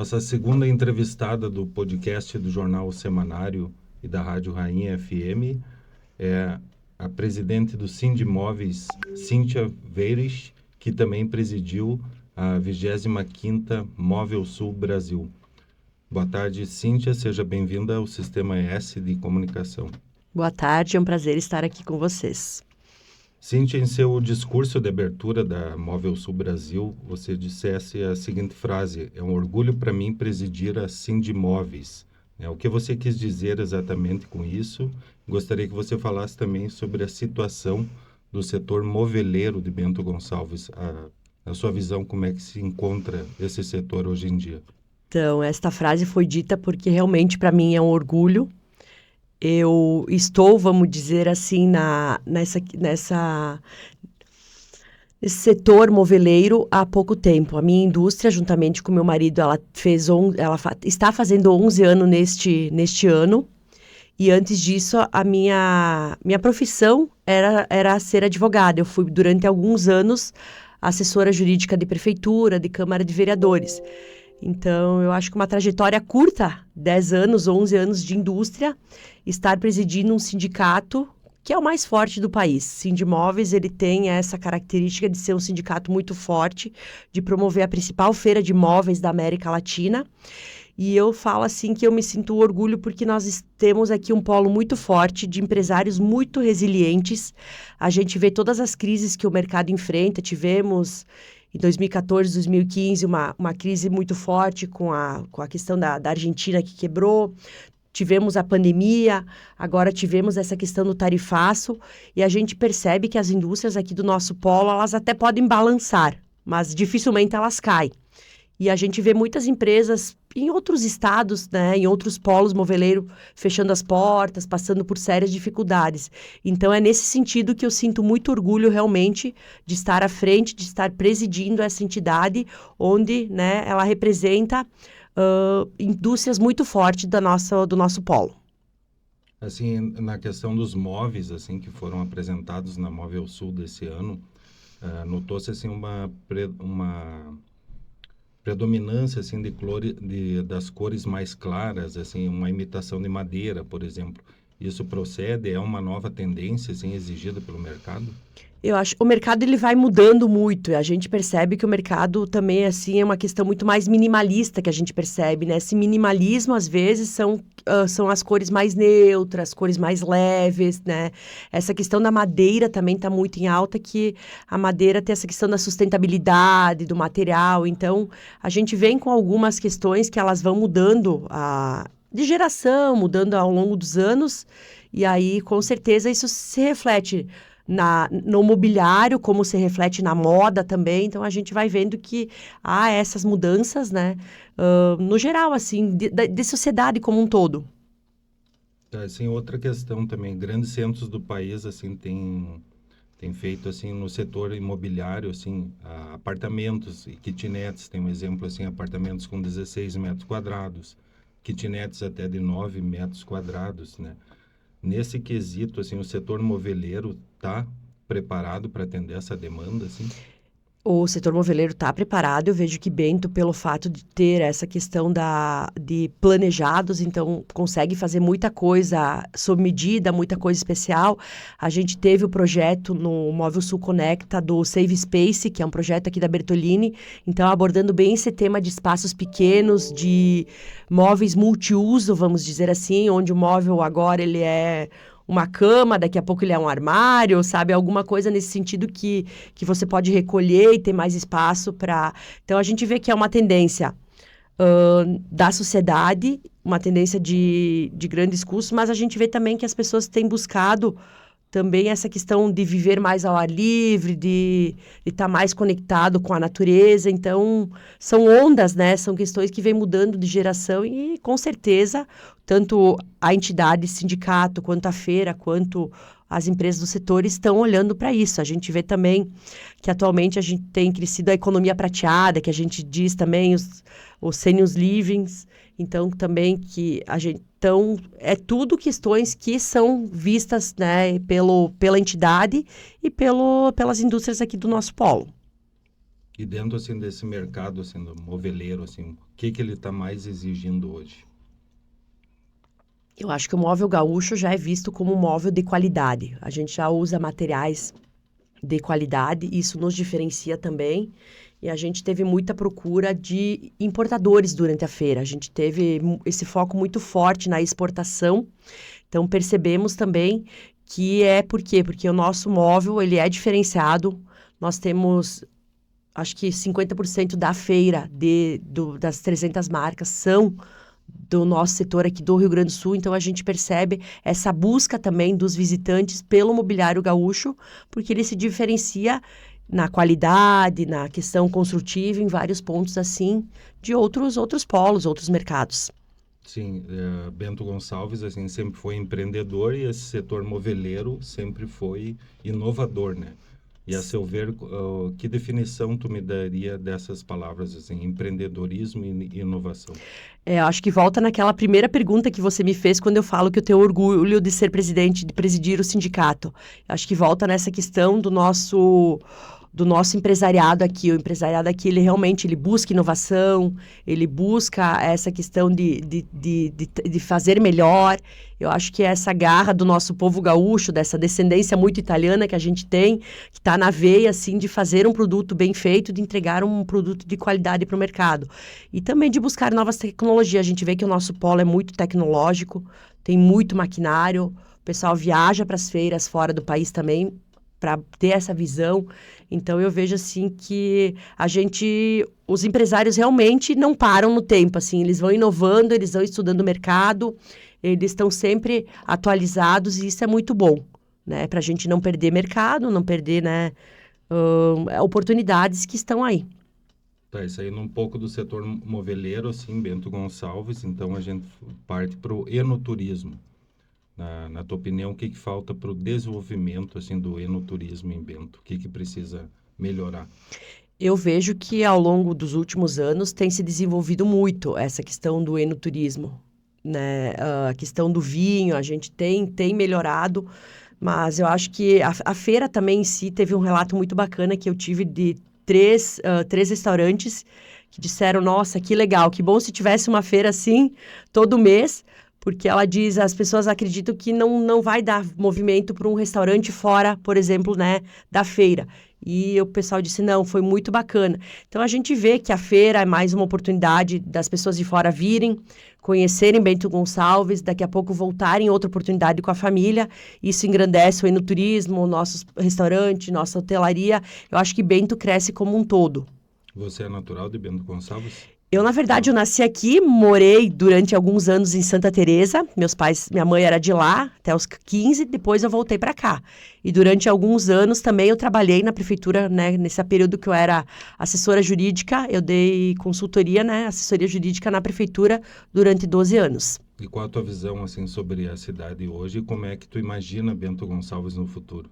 nossa segunda entrevistada do podcast do Jornal Semanário e da Rádio Rainha FM é a presidente do Sindimóveis, Cíntia Veires, que também presidiu a 25ª Móvel Sul Brasil. Boa tarde, Cíntia. Seja bem-vinda ao Sistema S de Comunicação. Boa tarde, é um prazer estar aqui com vocês. Cíntia, em seu discurso de abertura da Móvel Sul Brasil, você dissesse a seguinte frase: é um orgulho para mim presidir a Sindimóveis. O que você quis dizer exatamente com isso? Gostaria que você falasse também sobre a situação do setor moveleiro de Bento Gonçalves. A sua visão, como é que se encontra esse setor hoje em dia? Então, esta frase foi dita porque realmente para mim é um orgulho. Eu estou, vamos dizer assim, nesse setor moveleiro há pouco tempo. A minha indústria, juntamente com meu marido, está fazendo 11 anos neste ano. E antes disso, a minha profissão era ser advogada. Eu fui, durante alguns anos, assessora jurídica de prefeitura, de Câmara de Vereadores. Então, eu acho que uma trajetória curta, 10 anos, 11 anos de indústria, estar presidindo um sindicato que é o mais forte do país. Sindimóveis, ele tem essa característica de ser um sindicato muito forte, de promover a principal feira de móveis da América Latina. E eu falo assim que eu me sinto orgulho porque nós temos aqui um polo muito forte de empresários muito resilientes. A gente vê todas as crises que o mercado enfrenta. Tivemos em 2014, 2015, uma crise muito forte com a questão da Argentina que quebrou. Tivemos a pandemia, agora tivemos essa questão do tarifaço. E a gente percebe que as indústrias aqui do nosso polo, elas até podem balançar, mas dificilmente elas caem. E a gente vê muitas empresas em outros estados, né, em outros polos moveleiro, fechando as portas, passando por sérias dificuldades. Então, é nesse sentido que eu sinto muito orgulho, realmente, de estar à frente, de estar presidindo essa entidade, onde, né, ela representa indústrias muito fortes do nosso polo. Assim, na questão dos móveis, assim, que foram apresentados na Móvel Sul desse ano, notou-se, assim, uma predominância assim das cores mais claras, assim, uma imitação de madeira, por exemplo. Isso procede? É uma nova tendência assim exigida pelo mercado? Eu acho que o mercado ele vai mudando muito. A gente percebe que o mercado também assim é uma questão muito mais minimalista que a gente percebe, né? Esse minimalismo às vezes são as cores mais neutras, cores mais leves, né? Essa questão da madeira também está muito em alta, que a madeira tem essa questão da sustentabilidade, do material. Então, a gente vem com algumas questões que elas vão mudando de geração, mudando ao longo dos anos. E aí, com certeza, isso se reflete no mobiliário, como se reflete na moda também. Então, a gente vai vendo que há essas mudanças, né? No geral, assim, de sociedade como um todo. Assim, outra questão também, grandes centros do país, assim, tem feito, assim, no setor imobiliário, assim, apartamentos e kitnets. Tem um exemplo, assim, apartamentos com 16 metros quadrados, kitnets até de 9 metros quadrados, né? Nesse quesito, assim, o setor moveleiro está preparado para atender essa demanda, assim? O setor moveleiro está preparado. Eu vejo que Bento, pelo fato de ter essa questão de planejados, então consegue fazer muita coisa sob medida, muita coisa especial. A gente teve o projeto no Móvel Sul Conecta do Save Space, que é um projeto aqui da Bertolini, então abordando bem esse tema de espaços pequenos, de móveis multiuso, vamos dizer assim, onde o móvel agora ele é uma cama, daqui a pouco ele é um armário, sabe? Alguma coisa nesse sentido que você pode recolher e ter mais espaço para... Então, a gente vê que é uma tendência da sociedade, uma tendência de grandes custos, mas a gente vê também que as pessoas têm buscado também essa questão de viver mais ao ar livre, de estar mais conectado com a natureza. Então, são ondas, né? São questões que vêm mudando de geração e, com certeza, tanto a entidade, sindicato, quanto a feira, quanto as empresas do setor estão olhando para isso. A gente vê também que, atualmente, a gente tem crescido a economia prateada, que a gente diz também os seniors livings. Então, também que a gente... Então, é tudo questões que são vistas, né, pela entidade e pelas indústrias aqui do nosso polo. E dentro, assim, desse mercado, assim, do moveleiro, assim, o que que ele está mais exigindo hoje? Eu acho que o móvel gaúcho já é visto como um móvel de qualidade. A gente já usa materiais de qualidade, isso nos diferencia também. E a gente teve muita procura de importadores durante a feira. A gente teve esse foco muito forte na exportação. Então percebemos também que é por quê? Porque o nosso móvel, ele é diferenciado. Nós temos, acho que 50% da feira das 300 marcas são do nosso setor aqui do Rio Grande do Sul, então a gente percebe essa busca também dos visitantes pelo mobiliário gaúcho, porque ele se diferencia na qualidade, na questão construtiva, em vários pontos assim, de outros polos, outros mercados. Sim, Bento Gonçalves, assim, sempre foi empreendedor e esse setor moveleiro sempre foi inovador, né? E a seu ver, que definição tu me daria dessas palavras, assim, empreendedorismo e inovação? Eu acho que volta naquela primeira pergunta que você me fez quando eu falo que eu tenho orgulho de ser presidente, de presidir o sindicato. Acho que volta nessa questão do nosso empresariado aqui. O empresariado aqui, ele busca inovação, ele busca essa questão de fazer melhor. Eu acho que essa garra do nosso povo gaúcho, dessa descendência muito italiana que a gente tem, que está na veia, assim, de fazer um produto bem feito, de entregar um produto de qualidade para o mercado. E também de buscar novas tecnologias. A gente vê que o nosso polo é muito tecnológico, tem muito maquinário, o pessoal viaja para as feiras fora do país também, para ter essa visão. Então, eu vejo, assim, que os empresários realmente não param no tempo, assim, eles vão inovando, eles vão estudando o mercado, eles estão sempre atualizados e isso é muito bom, né? Para a gente não perder mercado, não perder, né, oportunidades que estão aí. Tá, isso aí num pouco do setor moveleiro, assim, Bento Gonçalves, então a gente parte para o enoturismo. Na tua opinião, o que que falta para o desenvolvimento, assim, do enoturismo em Bento? O que que precisa melhorar? Eu vejo que ao longo dos últimos anos tem se desenvolvido muito essa questão do enoturismo, né? A questão do vinho, a gente tem melhorado, mas eu acho que a feira também em si teve um relato muito bacana que eu tive de três restaurantes que disseram, nossa, que legal, que bom se tivesse uma feira assim todo mês, porque ela diz, as pessoas acreditam que não vai dar movimento para um restaurante fora, por exemplo, né, da feira. E o pessoal disse, não, foi muito bacana. Então, a gente vê que a feira é mais uma oportunidade das pessoas de fora virem, conhecerem Bento Gonçalves, daqui a pouco voltarem outra oportunidade com a família. Isso engrandece o enoturismo, nossos restaurantes, nossa hotelaria. Eu acho que Bento cresce como um todo. Você é natural de Bento Gonçalves? Eu, na verdade, eu nasci aqui, morei durante alguns anos em Santa Teresa. Minha mãe era de lá até os 15, depois eu voltei para cá. E durante alguns anos também eu trabalhei na prefeitura, né, nesse período que eu era assessora jurídica, eu dei consultoria, né, assessoria jurídica na prefeitura durante 12 anos. E qual a tua visão, assim, sobre a cidade hoje e como é que tu imagina Bento Gonçalves no futuro?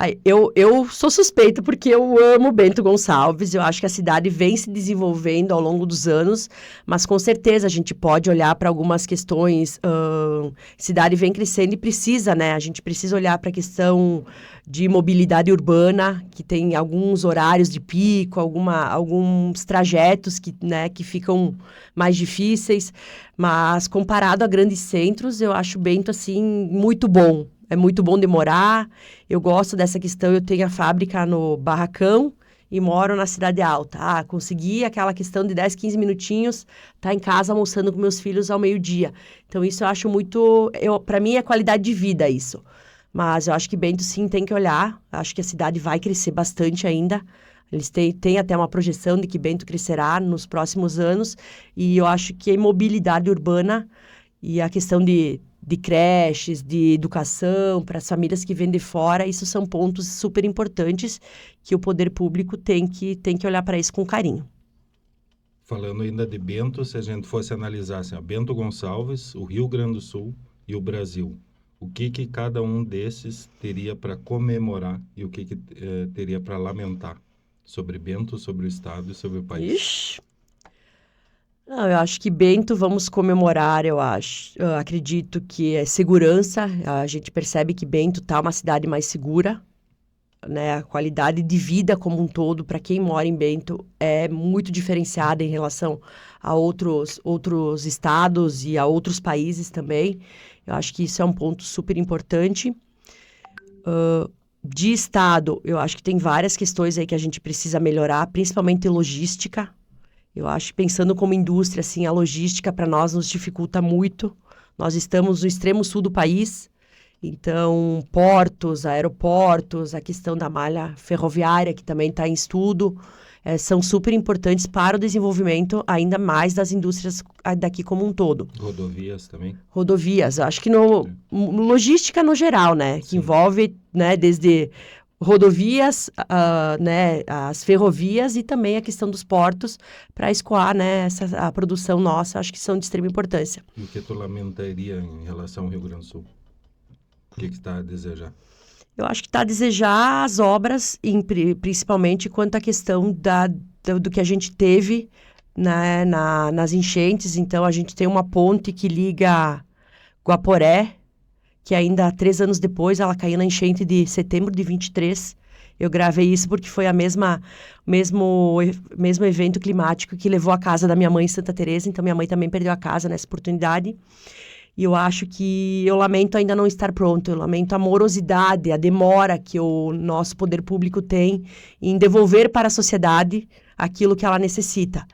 Ai, eu sou suspeita porque eu amo Bento Gonçalves, eu acho que a cidade vem se desenvolvendo ao longo dos anos, mas com certeza a gente pode olhar para algumas questões, cidade vem crescendo e precisa, né? A gente precisa olhar para a questão de mobilidade urbana, que tem alguns horários de pico, alguns trajetos né, que ficam mais difíceis, mas comparado a grandes centros, eu acho Bento, assim, muito bom. É muito bom de morar, eu gosto dessa questão, eu tenho a fábrica no Barracão e moro na Cidade Alta. Consegui aquela questão de 10, 15 minutinhos, tá em casa almoçando com meus filhos ao meio-dia. Então, isso eu acho muito, para mim é qualidade de vida isso. Mas eu acho que Bento, sim, tem que olhar, acho que a cidade vai crescer bastante ainda. Eles têm até uma projeção de que Bento crescerá nos próximos anos, e eu acho que a mobilidade urbana e a questão de creches, de educação, para as famílias que vêm de fora, isso são pontos super importantes que o poder público tem que olhar para isso com carinho. Falando ainda de Bento, se a gente fosse analisar, assim, ó, Bento Gonçalves, o Rio Grande do Sul e o Brasil, o que que cada um desses teria para comemorar e o que que teria para lamentar sobre Bento, sobre o estado e sobre o país? Ixi! Não, eu acho que Bento vamos comemorar, eu acho. Eu acredito que é segurança. A gente percebe que Bento tá uma cidade mais segura. né, a qualidade de vida como um todo para quem mora em Bento é muito diferenciada em relação a outros estados e a outros países também. Eu acho que isso é um ponto super importante. De estado, eu acho que tem várias questões aí que a gente precisa melhorar, principalmente logística. Eu acho, pensando como indústria, assim, a logística para nós nos dificulta muito. Nós estamos no extremo sul do país, então portos, aeroportos, a questão da malha ferroviária, que também está em estudo, são super importantes para o desenvolvimento ainda mais das indústrias daqui como um todo. Rodovias também? Rodovias, eu acho que logística no geral, né? Que Sim. envolve, né, desde rodovias, né, as ferrovias e também a questão dos portos para escoar, né, a produção nossa, acho que são de extrema importância. E o que tu lamentaria em relação ao Rio Grande do Sul? O que está a desejar? Eu acho que está a desejar as obras, principalmente quanto à questão do que a gente teve, né, nas enchentes. Então, a gente tem uma ponte que liga Guaporé, que ainda 3 anos depois ela caiu na enchente de setembro de 23. Eu gravei isso porque foi mesmo evento climático que levou a casa da minha mãe em Santa Teresa. Então, minha mãe também perdeu a casa nessa oportunidade. E eu acho que eu lamento ainda não estar pronto, eu lamento a morosidade, a demora que o nosso poder público tem em devolver para a sociedade aquilo que ela necessita.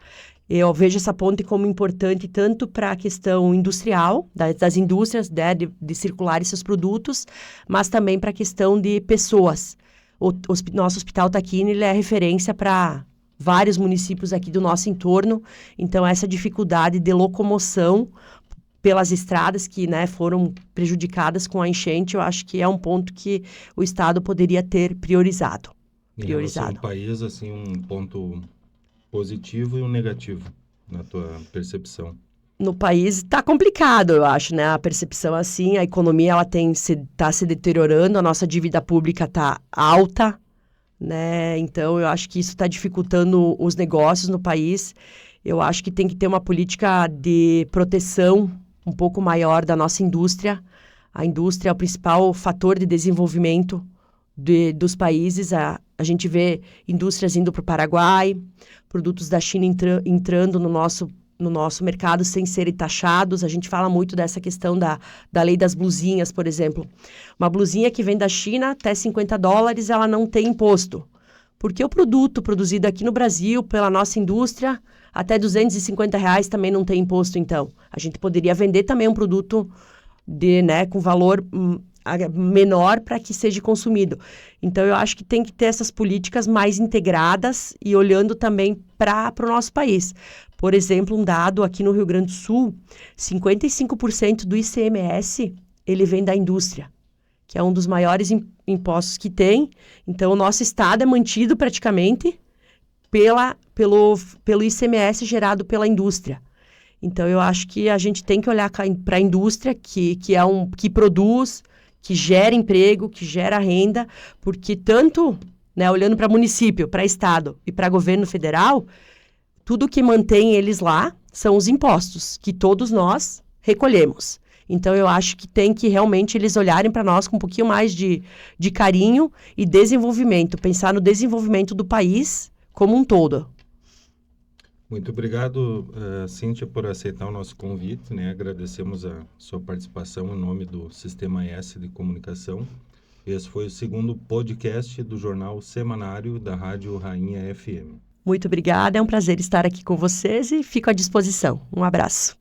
Eu vejo essa ponte como importante tanto para a questão industrial, das indústrias, né, de circularem seus produtos, mas também para a questão de pessoas. O nosso Hospital Taquini, ele é referência para vários municípios aqui do nosso entorno, então essa dificuldade de locomoção pelas estradas que, né, foram prejudicadas com a enchente, eu acho que é um ponto que o Estado poderia ter priorizado. Em relação ao país, assim, um ponto positivo e um negativo, na tua percepção? No país está complicado, eu acho, né? A percepção assim, a economia ela está se deteriorando, a nossa dívida pública está alta, né? Então eu acho que isso está dificultando os negócios no país. Eu acho que tem que ter uma política de proteção um pouco maior da nossa indústria. A indústria é o principal fator de desenvolvimento dos países. A gente vê indústrias indo para o Paraguai, produtos da China entrando no nosso mercado sem serem taxados. A gente fala muito dessa questão da lei das blusinhas, por exemplo. Uma blusinha que vem da China até $50, ela não tem imposto. Porque o produto produzido aqui no Brasil, pela nossa indústria, até R$250 também não tem imposto, então. A gente poderia vender também um produto com valor menor para que seja consumido. Então, eu acho que tem que ter essas políticas mais integradas e olhando também para o nosso país. Por exemplo, um dado aqui no Rio Grande do Sul, 55% do ICMS, ele vem da indústria, que é um dos maiores impostos que tem. Então, o nosso estado é mantido praticamente pelo ICMS gerado pela indústria. Então, eu acho que a gente tem que olhar para a indústria que produz, que gera emprego, que gera renda, porque tanto, né, olhando para município, para estado e para governo federal, tudo que mantém eles lá são os impostos, que todos nós recolhemos. Então, eu acho que tem que realmente eles olharem para nós com um pouquinho mais de carinho e desenvolvimento, pensar no desenvolvimento do país como um todo. Muito obrigado, Cíntia, por aceitar o nosso convite, né? Agradecemos a sua participação em nome do Sistema S de Comunicação. Esse foi o segundo podcast do Jornal Semanário da Rádio Rainha FM. Muito obrigada, é um prazer estar aqui com vocês e fico à disposição. Um abraço.